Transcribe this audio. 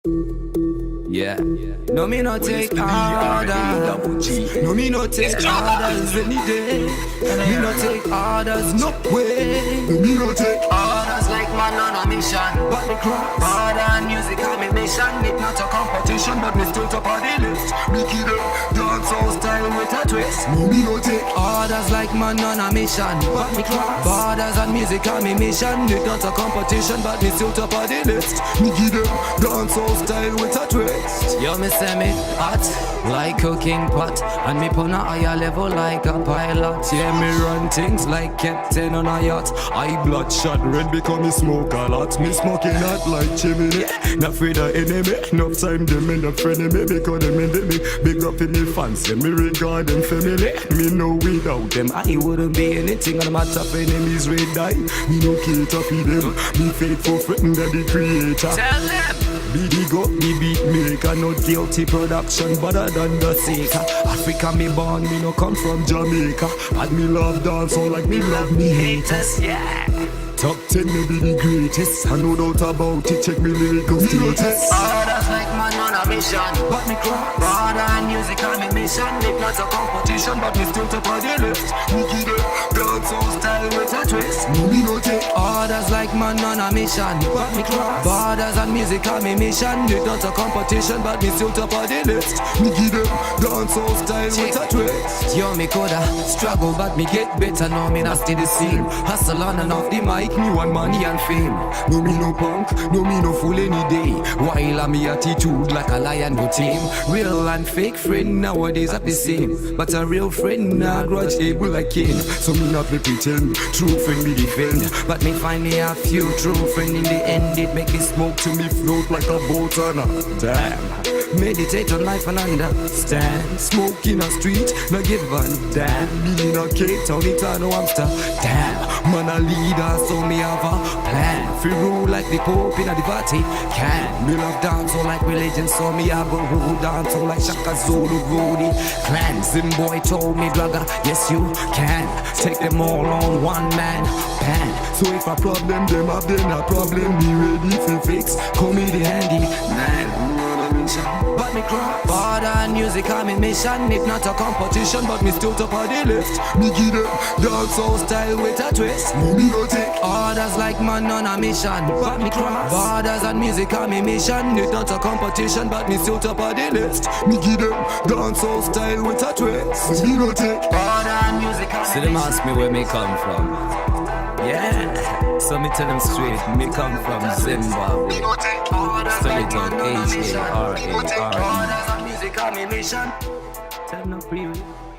Yeah. No me no take orders. No me no take orders any day. Me no take orders no way. Me no take Orders like man on a mission. But the cross order and music have me mission. It not a competition, but me still top of the list. me kid up, Dance all style with a twist. no me no take Orders like man on a mission. But me cross borders and music have me mission. It not a competition, but me still top of the list. me kid up, Dance all style with a twist. Yo, me say me hot like cooking pot, and me pon a higher level like a pilot. Yeah, me run things like captain on a yacht. I bloodshot red because me smoke a lot. Me smoking hot like chimney. Not afraid of enemy. Enough time them in the frenemy because them in me. Big up in me fans, yeah, me regard them family. Me know without them I wouldn't be anything. And my top enemies red die. Me no cater for them. Me faithful friend of the creator. Tell them. Big up the beat maker, not guilty production, better than the seeker. Africa me born, me no come from Jamaica. And me love dance all like me love me haters, yeah. Top 10 me be the greatest, I no doubt about it, check me lyrical status. Orders like man on a mission, but me cross border and music on me mission. It not a competition, but me still top of the list. me kid up, Dance all style with a twist. no me no take Orders like man on a mission, but me cross borders and music on me mission. It not a competition, but me still top of the list. me kid up, Dance all style with a twist. Yo, me coulda struggle, but me get better now. Me not stay the same. Hustle on and off the mic, me want money and fame. No me no punk, no me no fool any day. While I'm me attitude like a lion no tame. Real and fake friend nowadays are the same, but a real friend nah grudge able like Cain. So me not be pretend, true friend me defend. But me find me a few true friend in the end. It make me smoke to me float like a boat on a damn. Meditate on life and understand. Smoke in a street, no give a damn. Me in a Cape Town, it a no Amsterdam. Man a leader, so me have a plan. Free rule like the Pope in a the Vatican. Me love dance all like religion, so me have a rule dance all like Shaka Zulu, Rudy Clan. Zim boy told me, blogger, yes you can. Take them all on one man band. So if a problem them have, then a problem be ready to fix. Call me the handy man. But me cross border and music on me mission. It not a competition, but me still top of the list. me kid up, Dance all style with a twist. no me no take Orders like man on a mission, but me cross borders and music on me mission. It not a competition, but me still top of the list. me kid up, Dance all style with a twist. me no take Border and music on me. See them ask me where me come from. Yeah, so me tell them straight. Me come from Zimbabwe. Storytown, H-A-R-A-R-E. Orders and music on me mission. Tell them no preview.